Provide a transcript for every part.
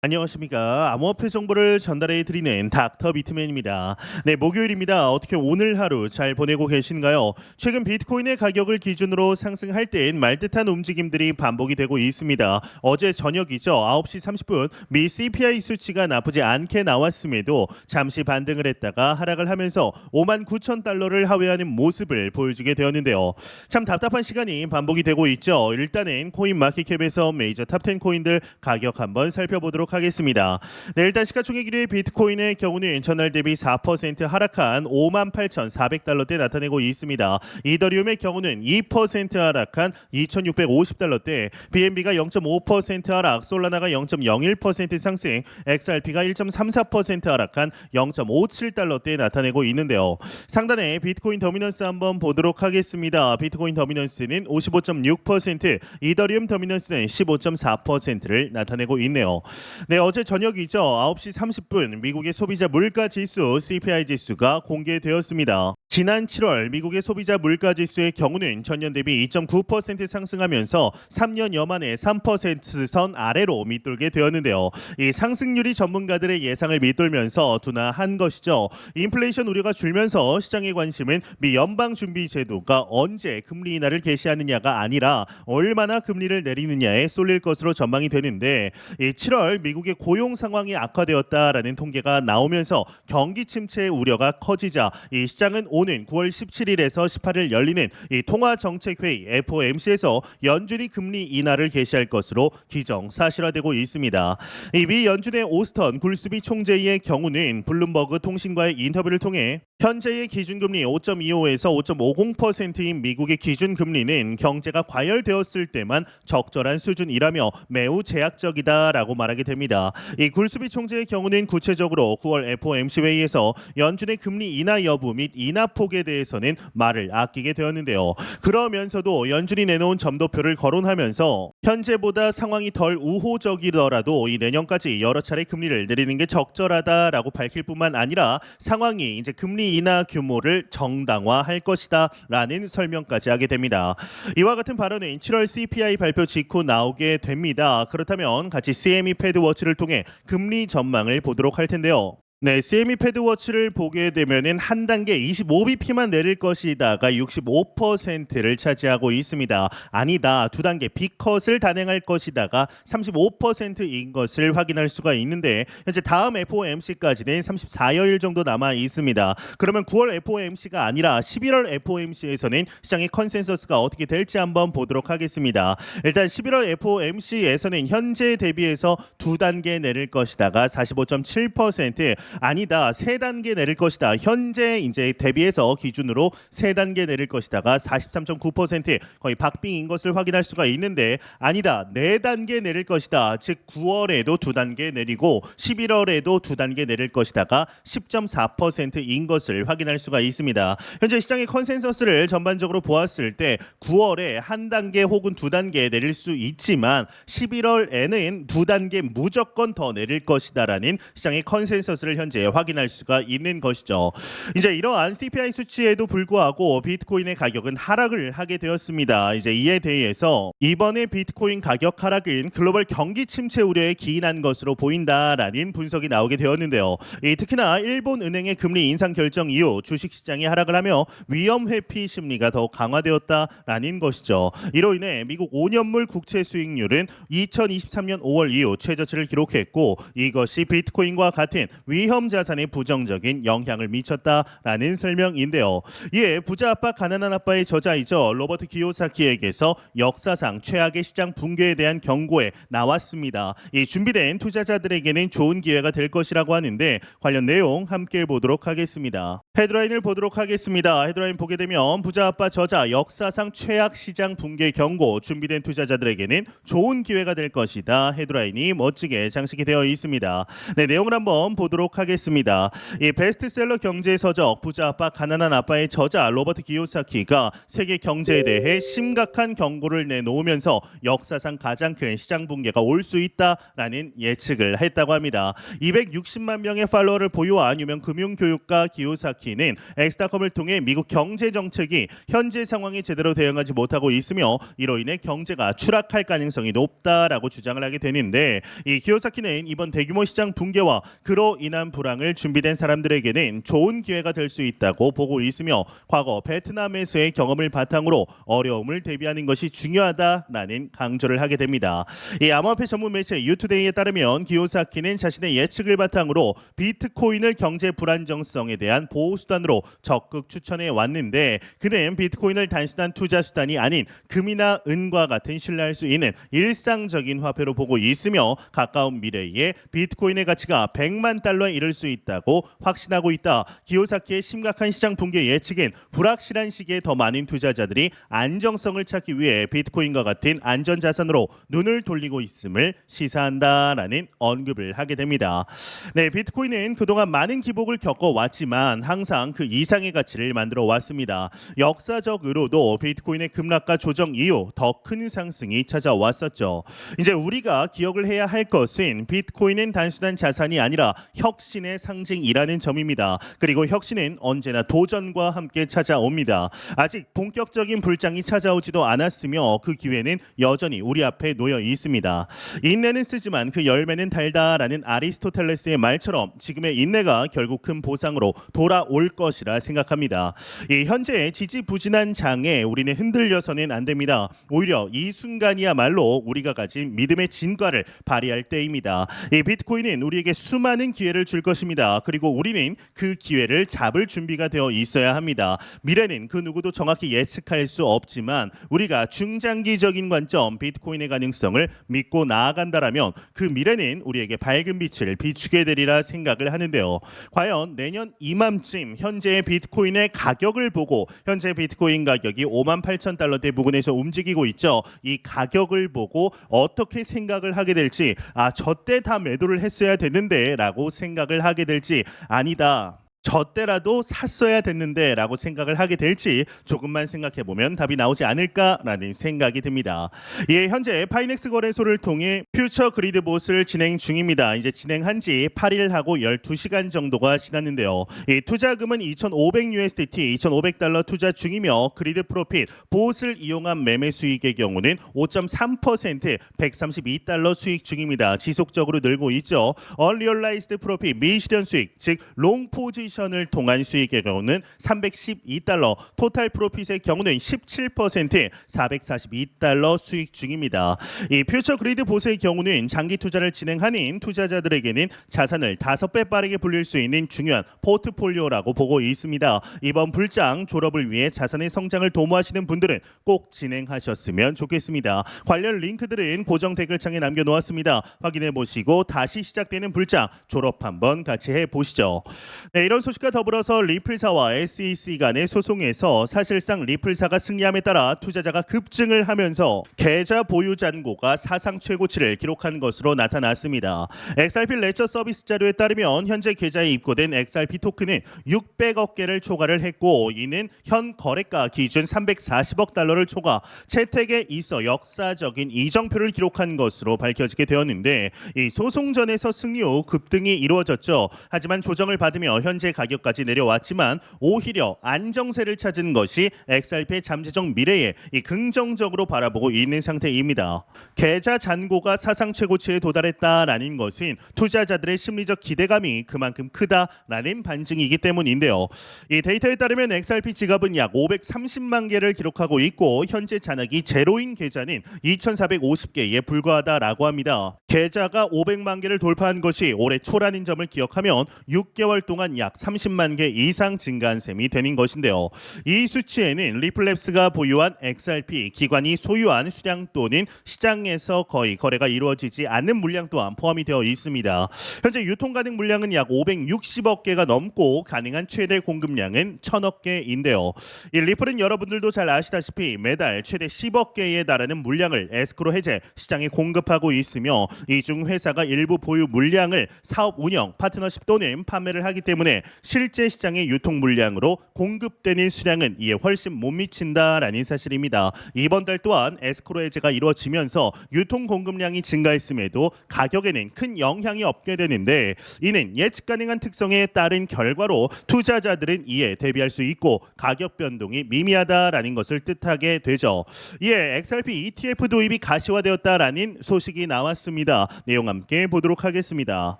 안녕하십니까. 암호화폐 정보를 전달해 드리는 닥터 비트맨입니다. 네, 목요일입니다. 어떻게 오늘 하루 잘 보내고 계신가요? 최근 비트코인의 가격을 기준으로 상승할 땐 말듯한 움직임들이 반복이 되고 있습니다. 어제 저녁이죠. 9시 30분 미 CPI 수치가 나쁘지 않게 나왔음에도 잠시 반등을 했다가 하락을 하면서 5만 9천 달러를 하회하는 모습을 보여주게 되었는데요. 참 답답한 시간이 반복이 되고 있죠. 일단은 코인 마켓캡에서 메이저 탑10 코인들 가격 한번 살펴보도록 하겠습니다. 네, 일단 시가총액 1위 비트코인의 경우는 전날 대비 4% 하락한 58,400달러대 나타내고 있습니다. 이더리움의 경우는 2% 하락한 2,650달러대, BNB가 0.5% 하락, 솔라나가 0.01% 상승, XRP가 1.34% 하락한 0.57달러대 나타내고 있는데요. 상단에 비트코인 더미넌스 한번 보도록 하겠습니다. 비트코인 더미넌스는 55.6%, 이더리움 더미넌스는 15.4%를 나타내고 있네요. 네, 어제 저녁이죠. 9시 30분 미국의 소비자 물가 지수 CPI 지수가 공개되었습니다. 지난 7월 미국의 소비자 물가 지수의 경우는 전년 대비 2.9% 상승하면서 3년여 만에 3%선 아래로 밑돌게 되었는데요. 이 상승률이 전문가들의 예상을 밑돌면서 둔화한 것이죠. 인플레이션 우려가 줄면서 시장의 관심은 미 연방준비제도가 언제 금리 인하를 개시하느냐가 아니라 얼마나 금리를 내리느냐에 쏠릴 것으로 전망이 되는데, 이 7월 미국의 고용 상황이 악화되었다라는 통계가 나오면서 경기 침체의 우려가 커지자 이 시장은 오는 9월 17일에서 18일 열리는 이 통화정책회의 FOMC에서 연준이 금리 인하를 개시할 것으로 기정사실화되고 있습니다. 이 미 연준의 오스턴 굴스비 총재의 경우는 블룸버그 통신과의 인터뷰를 통해 현재의 기준금리 5.25에서 5.50%인 미국의 기준금리는 경제가 과열되었을 때만 적절한 수준이라며 매우 제약적이다라고 말하게 됩니다. 이 굴스비 총재의 경우는 구체적으로 9월 FOMC 회의에서 연준의 금리 인하 여부 및 인하 폭에 대해서는 말을 아끼게 되었는데요. 그러면서도 연준이 내놓은 점도표를 거론하면서 현재보다 상황이 덜 우호적이더라도 이 내년까지 여러 차례 금리를 내리는 게 적절하다라고 밝힐 뿐만 아니라 상황이 이제 금리 인하 규모를 정당화할 것이다라는 설명까지 하게 됩니다. 이와 같은 발언은 7월 CPI 발표 직후 나오게 됩니다. 그렇다면 같이 CME 패드워치를 통해 금리 전망을 보도록 할 텐데요. 네, CME 패드워치를 보게 되면은 한 단계 25bp만 내릴 것이다가 65%를 차지하고 있습니다. 아니다, 두 단계 B컷을 단행할 것이다가 35%인 것을 확인할 수가 있는데, 현재 다음 FOMC까지는 34여일 정도 남아 있습니다. 그러면 9월 FOMC가 아니라 11월 FOMC에서는 시장의 컨센서스가 어떻게 될지 한번 보도록 하겠습니다. 일단 11월 FOMC에서는 현재 대비해서 두 단계 내릴 것이다가 45.7%, 아니다, 세 단계 내릴 것이다, 현재 이제 대비해서 기준으로 세 단계 내릴 것이다가 43.9%, 거의 박빙인 것을 확인할 수가 있는데, 아니다, 네 단계 내릴 것이다, 즉 9월에도 두 단계 내리고 11월에도 두 단계 내릴 것이다가 10.4%인 것을 확인할 수가 있습니다. 현재 시장의 컨센서스를 전반적으로 보았을 때 9월에 한 단계 혹은 두 단계 내릴 수 있지만 11월에는 두 단계 무조건 더 내릴 것이다라는 시장의 컨센서스를 현재 확인할 수가 있는 것이죠. 이제 이러한 CPI 수치에도 불구하고 비트코인의 가격은 하락을 하게 되었습니다. 이제 이에 대해서 이번에 비트코인 가격 하락은 글로벌 경기 침체 우려에 기인한 것으로 보인다라는 분석이 나오게 되었는데요. 특히나 일본 은행의 금리 인상 결정 이후 주식시장이 하락을 하며 위험 회피 심리가 더 강화되었다라는 것이죠. 이로 인해 미국 5년물 국채 수익률은 2023년 5월 이후 최저치를 기록했고, 이것이 비트코인과 같은 위험 자산에 부정적인 영향을 미쳤다라는 설명인데요. 이에 부자 아빠 가난한 아빠의 저자이죠, 로버트 기요사키에게서 역사상 최악의 시장 붕괴에 대한 경고에 나왔습니다. 이 준비된 투자자들에게는 좋은 기회가 될 것이라고 하는데, 관련 내용 함께 보도록 하겠습니다. 헤드라인을 보도록 하겠습니다. 헤드라인 보게 되면 부자 아빠 저자 역사상 최악 시장 붕괴 경고, 준비된 투자자들에게는 좋은 기회가 될 것이다. 헤드라인이 멋지게 장식이 되어 있습니다. 네, 내용을 한번 보도록 하겠습니다. 이 베스트셀러 경제 서적 부자 아빠 가난한 아빠의 저자 로버트 기요사키가 세계 경제에 대해 심각한 경고를 내놓으면서 역사상 가장 큰 시장 붕괴가 올 수 있다라는 예측을 했다고 합니다. 260만 명의 팔로워를 보유한 유명 금융교육가 기요사키는 엑스닷컴을 통해 미국 경제 정책이 현재 상황에 제대로 대응하지 못하고 있으며 이로 인해 경제가 추락할 가능성이 높다라고 주장을 하게 되는데, 이 기요사키는 이번 대규모 시장 붕괴와 그로 인한 불황을 준비된 사람들에게는 좋은 기회가 될 수 있다고 보고 있으며 과거 베트남에서의 경험을 바탕으로 어려움을 대비하는 것이 중요하다라는 강조를 하게 됩니다. 이 암호화폐 전문 매체 유투데이에 따르면 기요사키는 자신의 예측을 바탕으로 비트코인을 경제 불안정성에 대한 보호 수단으로 적극 추천해 왔는데, 그는 비트코인을 단순한 투자 수단이 아닌 금이나 은과 같은 신뢰할 수 있는 일상적인 화폐로 보고 있으며 가까운 미래에 비트코인의 가치가 100만 달러에 이를 수 있다고 확신하고 있다. 기요사키의 심각한 시장 붕괴 예측은 불확실한 시기에 더 많은 투자자들이 안정성을 찾기 위해 비트코인과 같은 안전자산으로 눈을 돌리고 있음을 시사한다라는 언급을 하게 됩니다. 네, 비트코인은 그동안 많은 기복을 겪어왔지만 항상 그 이상의 가치를 만들어 왔습니다. 역사적으로도 비트코인의 급락과 조정 이후 더 큰 상승이 찾아왔었죠. 이제 우리가 기억을 해야 할 것은 비트코인은 단순한 자산이 아니라 혁신의 상징이라는 점입니다. 그리고 혁신은 언제나 도전과 함께 찾아옵니다. 아직 본격적인 불장이 찾아오지도 않았으며 그 기회는 여전히 우리 앞에 놓여 있습니다. 인내는 쓰지만 그 열매는 달다라는 아리스토텔레스의 말처럼 지금의 인내가 결국 큰 보상으로 돌아올 것이라 생각합니다. 이 현재의 지지부진한 장에 우리는 흔들려서는 안 됩니다. 오히려 이 순간이야말로 우리가 가진 믿음의 진가를 발휘할 때입니다. 이 비트코인은 우리에게 수많은 기회를 줄 것입니다. 그리고 우리는 그 기회를 잡을 준비가 되어 있어야 합니다. 미래는 그 누구도 정확히 예측할 수 없지만 우리가 중장기적인 관점 비트코인의 가능성을 믿고 나아간다라면 그 미래는 우리에게 밝은 빛을 비추게 되리라 생각을 하는데요. 과연 내년 이맘쯤 현재의 비트코인의 가격을 보고 현재 비트코인 가격이 58,000달러대 부근에서 움직이고 있죠. 이 가격을 보고 어떻게 생각을 하게 될지, 저때 다 매도를 했어야 되는데 라고 생각을 하게 될지, 아니다, 저 때라도 샀어야 됐는데 라고 생각을 하게 될지 조금만 생각해보면 답이 나오지 않을까라는 생각이 듭니다. 예, 현재 파이넥스 거래소를 통해 퓨처 그리드 봇을 진행 중입니다. 이제 진행한 지 8일하고 12시간 정도가 지났는데요. 이 투자금은 2,500 USDT, 2,500달러 투자 중이며 그리드 프로핏, 봇을 이용한 매매 수익의 경우는 5.3%, 132달러 수익 중입니다. 지속적으로 늘고 있죠. 얼리얼라이즈드 프로핏, 미실현 수익, 즉 롱 포지션 을 통한 수익의 경우는 312달러, 토탈 프로핏의 경우는 17%, 442달러 수익 중입니다. 이 퓨처 그리드 봇의 경우는 장기 투자를 진행하는 투자자들에게는 자산을 5배 빠르게 불릴 수 있는 중요한 포트폴리오라고 보고 있습니다. 이번 불장 졸업을 위해 자산의 성장을 도모하시는 분들은 꼭 진행하셨으면 좋겠습니다. 관련 링크들은 고정 댓글창에 남겨놓았습니다. 확인해 보시고 다시 시작되는 불장 졸업 한번 같이 해보시죠. 네, 이런 소식과 더불어서 리플사와 SEC 간의 소송에서 사실상 리플사가 승리함에 따라 투자자가 급증을 하면서 계좌 보유 잔고가 사상 최고치를 기록한 것으로 나타났습니다. XRP 레저 서비스 자료에 따르면 현재 계좌에 입고된 XRP 토큰은 600억 개를 초과를 했고, 이는 현 거래가 기준 340억 달러를 초과, 채택에 있어 역사적인 이정표를 기록한 것으로 밝혀지게 되었는데, 이 소송전에서 승리 후 급등이 이루어졌죠. 하지만 조정을 받으며 현재 가격까지 내려왔지만 오히려 안정세를 찾은 것이 XRP의 잠재적 미래에 긍정적으로 바라보고 있는 상태입니다. 계좌 잔고가 사상 최고치에 도달했다라는 것은 투자자들의 심리적 기대감이 그만큼 크다라는 반증이기 때문인데요. 이 데이터에 따르면 XRP 지갑은 약 530만 개를 기록하고 있고 현재 잔액이 제로인 계좌는 2,450개에 불과하다라고 합니다. 계좌가 500만 개를 돌파한 것이 올해 초라는 점을 기억하면 6개월 동안 약 30만 개 이상 증가한 셈이 되는 것인데요. 이 수치에는 리플랩스가 보유한 XRP 기관이 소유한 수량 또는 시장에서 거의 거래가 이루어지지 않는 물량 또한 포함이 되어 있습니다. 현재 유통 가능 물량은 약 560억 개가 넘고 가능한 최대 공급량은 1000억 개인데요. 이 리플은 여러분들도 잘 아시다시피 매달 최대 10억 개에 달하는 물량을 에스크로 해제 시장에 공급하고 있으며 이 중 회사가 일부 보유 물량을 사업 운영, 파트너십 또는 판매를 하기 때문에 실제 시장의 유통 물량으로 공급되는 수량은 이에 훨씬 못 미친다라는 사실입니다. 이번 달 또한 에스크로 해제가 이루어지면서 유통 공급량이 증가했음에도 가격에는 큰 영향이 없게 되는데 이는 예측 가능한 특성에 따른 결과로 투자자들은 이에 대비할 수 있고 가격 변동이 미미하다라는 것을 뜻하게 되죠. 이에 XRP ETF 도입이 가시화되었다라는 소식이 나왔습니다. 내용 함께 보도록 하겠습니다.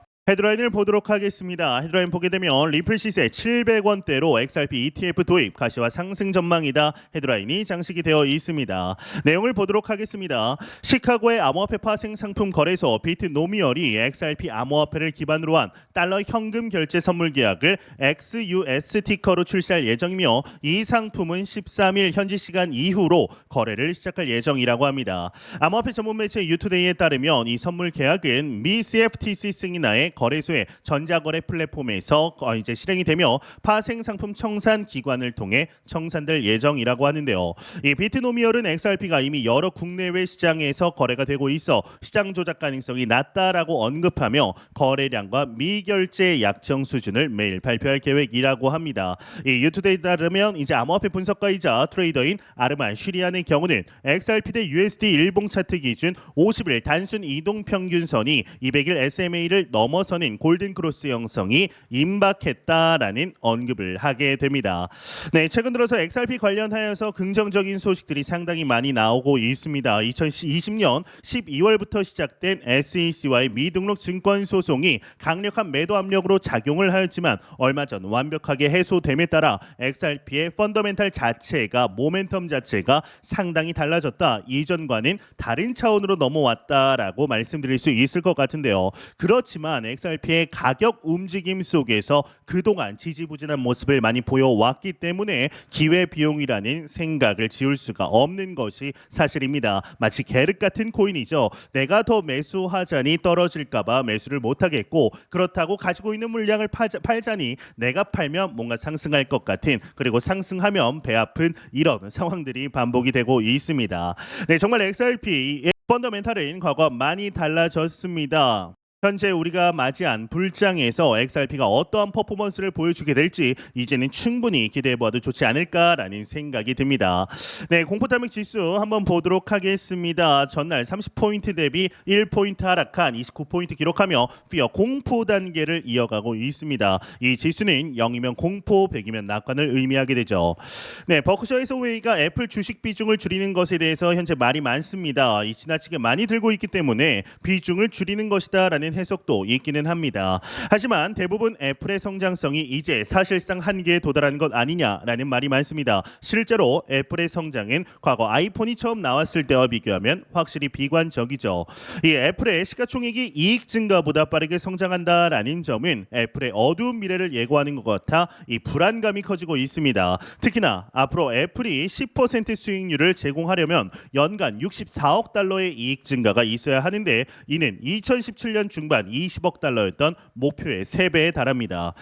헤드라인을 보도록 하겠습니다. 헤드라인 보게 되면 리플 시세 700원대로 XRP ETF 도입 가시화 상승 전망이다. 헤드라인이 장식이 되어 있습니다. 내용을 보도록 하겠습니다. 시카고의 암호화폐 파생 상품 거래소 비트노미얼이 XRP 암호화폐를 기반으로 한 달러 현금 결제 선물 계약을 XUS 티커로 출시할 예정이며 이 상품은 13일 현지 시간 이후로 거래를 시작할 예정이라고 합니다. 암호화폐 전문 매체 유투데이에 따르면 이 선물 계약은 미 CFTC 승인하에 거래소의 전자거래 플랫폼에서 이제 실행이 되며 파생 상품 청산 기관을 통해 청산될 예정이라고 하는데요. 이 비트노미얼은 XRP가 이미 여러 국내외 시장에서 거래가 되고 있어 시장 조작 가능성이 낮다라고 언급하며 거래량과 미결제 약정 수준을 매일 발표할 계획이라고 합니다. 이 유투데이에 따르면 이제 암호화폐 분석가이자 트레이더인 아르만 쉬리안의 경우는 XRP 대 USD 일봉 차트 기준 50일 단순 이동 평균선이 200일 SMA를 넘어서는 골든 크로스 형성이 임박했다라는 언급을 하게 됩니다. 네, 최근 들어서 XRP 관련하여서 긍정적인 소식들이 상당히 많이 나오고 있습니다. 2020년 12월부터 시작된 SEC와의 미등록 증권 소송이 강력한 매도 압력으로 작용을 하였지만 얼마 전 완벽하게 해소됨에 따라 XRP의 펀더멘탈 자체가 모멘텀 자체가 상당히 달라졌다. 이전과는 다른 차원으로 넘어왔다라고 말씀드릴 수 있을 것 같은데요. 그렇지만 XRP의 가격 움직임 속에서 그동안 지지부진한 모습을 많이 보여왔기 때문에 기회비용이라는 생각을 지울 수가 없는 것이 사실입니다. 마치 게륵 같은 코인이죠. 내가 더 매수하자니 떨어질까봐 매수를 못하겠고 그렇다고 가지고 있는 물량을 팔자니 내가 팔면 뭔가 상승할 것 같은 그리고 상승하면 배 아픈 이런 상황들이 반복이 되고 있습니다. 네, 정말 XRP의 펀더멘탈은 과거 많이 달라졌습니다. 현재 우리가 맞이한 불장에서 XRP가 어떠한 퍼포먼스를 보여주게 될지 이제는 충분히 기대해봐도 좋지 않을까라는 생각이 듭니다. 네, 공포탐닉 지수 한번 보도록 하겠습니다. 전날 30포인트 대비 1포인트 하락한 29포인트 기록하며 피어 공포 단계를 이어가고 있습니다. 이 지수는 0이면 공포, 100이면 낙관을 의미하게 되죠. 네, 버크셔 해서웨이가 애플 주식 비중을 줄이는 것에 대해서 현재 말이 많습니다. 이 지나치게 많이 들고 있기 때문에 비중을 줄이는 것이다라는 해석도 있기는 합니다. 하지만 대부분 애플의 성장성이 이제 사실상 한계에 도달하는 것 아니냐라는 말이 많습니다. 실제로 애플의 성장은 과거 아이폰이 처음 나왔을 때와 비교하면 확실히 비관적이죠. 이 애플의 시가총액이 이익 증가보다 빠르게 성장한다라는 점은 애플의 어두운 미래를 예고하는 것 같아 이 불안감이 커지고 있습니다. 특히나 앞으로 애플이 10% 수익률을 제공하려면 연간 64억 달러의 이익 증가가 있어야 하는데 이는 2017년 중반 20억 달러였던 목표의 3배에 달합니다.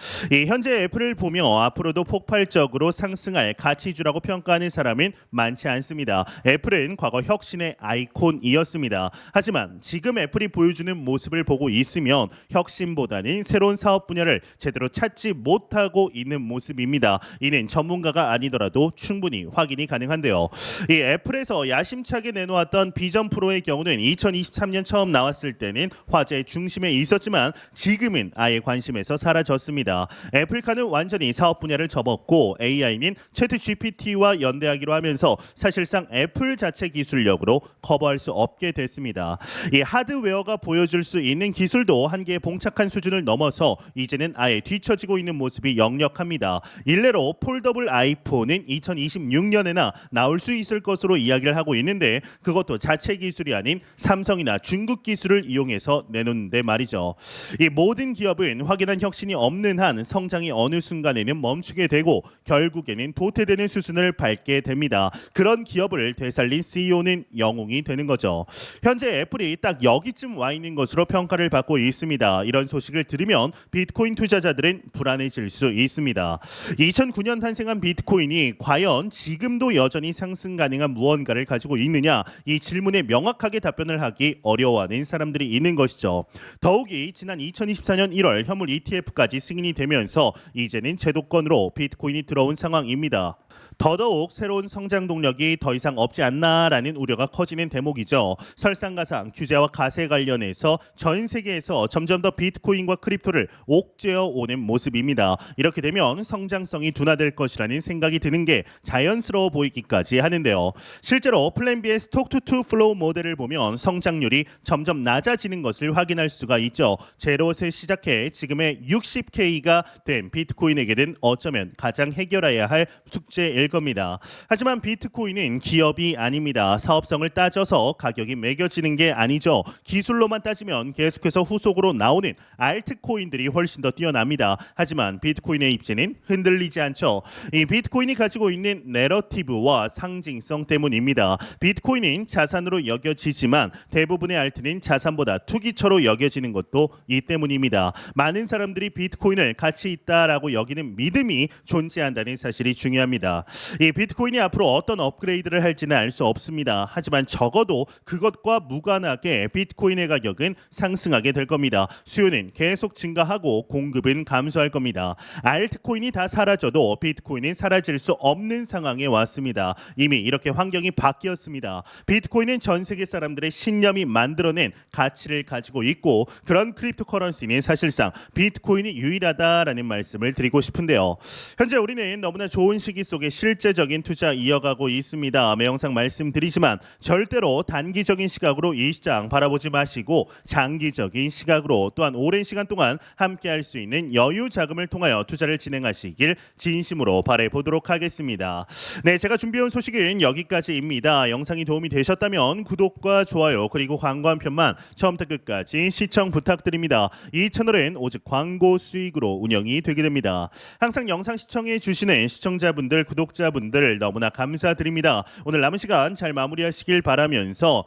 현재 애플을 보며 앞으로도 폭발적으로 상승할 가치주라고 평가하는 사람은 많지 않습니다. 애플은 과거 혁신의 아이콘이었습니다. 하지만 지금 애플이 보여주는 모습을 보고 있으면 혁신보다는 새로운 사업 분야를 제대로 찾지 못하고 있는 모습입니다. 이는 전문가가 아니더라도 충분히 확인이 가능한데요. 이 애플에서 야심차게 내놓았던 비전 프로의 경우는 2023년 처음 나왔을 때는 화제의 중심에 있었지만 지금은 아예 관심에서 사라졌습니다. 애플카는 완전히 사업 분야를 접었고 AI는 채트 GPT와 연대하기로 하면서 사실상 애플 자체 기술력으로 커버할 수 없게 됐습니다. 이 하드웨어가 보여줄 수 있는 기술도 한계에 봉착한 수준을 넘어서 이제는 아예 뒤처지고 있는 모습이 역력합니다. 일례로 폴더블 아이폰은 2026년에나 나올 수 있을 것으로 이야기를 하고 있는데 그것도 자체 기술이 아닌 삼성이나 중국 기술을 이용해서 내놓는데 있는데 말이죠. 이 모든 기업은 확연한 혁신이 없는 한 성장이 어느 순간에는 멈추게 되고 결국에는 도태되는 수순을 밟게 됩니다. 그런 기업을 되살린 CEO는 영웅이 되는 거죠. 현재 애플이 딱 여기쯤 와 있는 것으로 평가를 받고 있습니다. 이런 소식을 들으면 비트코인 투자자들은 불안해질 수 있습니다. 2009년 탄생한 비트코인이 과연 지금도 여전히 상승 가능한 무언가를 가지고 있느냐, 이 질문에 명확하게 답변을 하기 어려워하는 사람들이 있는 것이죠. 더욱이 지난 2024년 1월 현물 ETF까지 승인이 되면서 이제는 제도권으로 비트코인이 들어온 상황입니다. 더더욱 새로운 성장 동력이 더 이상 없지 않나라는 우려가 커지는 대목이죠. 설상가상 규제와 가세 관련해서 전 세계에서 점점 더 비트코인과 크립토를 옥죄어 오는 모습입니다. 이렇게 되면 성장성이 둔화될 것이라는 생각이 드는 게 자연스러워 보이기까지 하는데요. 실제로 플랜 B의 스톡 투 플로우 모델을 보면 성장률이 점점 낮아지는 것을 확인할 수가 있죠. 제로에서 시작해 지금의 60K가 된 비트코인에게는 어쩌면 가장 해결해야 할 숙제일 겁니다. 하지만 비트코인은 기업이 아닙니다. 사업성을 따져서 가격이 매겨지는 게 아니죠. 기술로만 따지면 계속해서 후속으로 나오는 알트코인들이 훨씬 더 뛰어납니다. 하지만 비트코인의 입지는 흔들리지 않죠. 이 비트코인이 가지고 있는 내러티브와 상징성 때문입니다. 비트코인은 자산으로 여겨지지만 대부분의 알트는 자산보다 투기처로 여겨지는 것도 이 때문입니다. 많은 사람들이 비트코인을 가치 있다라고 여기는 믿음이 존재한다는 사실이 중요합니다. 이 비트코인이 앞으로 어떤 업그레이드를 할지는 알 수 없습니다. 하지만 적어도 그것과 무관하게 비트코인의 가격은 상승하게 될 겁니다. 수요는 계속 증가하고 공급은 감소할 겁니다. 알트코인이 다 사라져도 비트코인은 사라질 수 없는 상황에 왔습니다. 이미 이렇게 환경이 바뀌었습니다. 비트코인은 전 세계 사람들의 신념이 만들어낸 가치를 가지고 있고 그런 크립토커런시는 사실상 비트코인이 유일하다라는 말씀을 드리고 싶은데요. 현재 우리는 너무나 좋은 시기 속에 실제적인 투자 이어가고 있습니다. 매영상 말씀드리지만 절대로 단기적인 시각으로 이 시장 바라보지 마시고 장기적인 시각으로 또한 오랜 시간 동안 함께할 수 있는 여유 자금을 통하여 투자를 진행하시길 진심으로 바라보도록 하겠습니다. 네, 제가 준비해온 소식은 여기까지입니다. 영상이 도움이 되셨다면 구독과 좋아요 그리고 광고 한 편만 처음부터 끝까지 시청 부탁드립니다. 이 채널은 오직 광고 수익으로 운영이 되게 됩니다. 항상 영상 시청해 주시는 시청자분들, 구독자분들 너무나 감사드립니다. 오늘 남은 시간 잘 마무리하시길 바라면서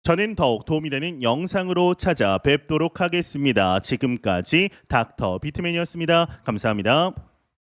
저는 더욱 도움이 되는 영상으로 찾아뵙도록 하겠습니다. 지금까지 닥터 비트맨이었습니다. 감사합니다.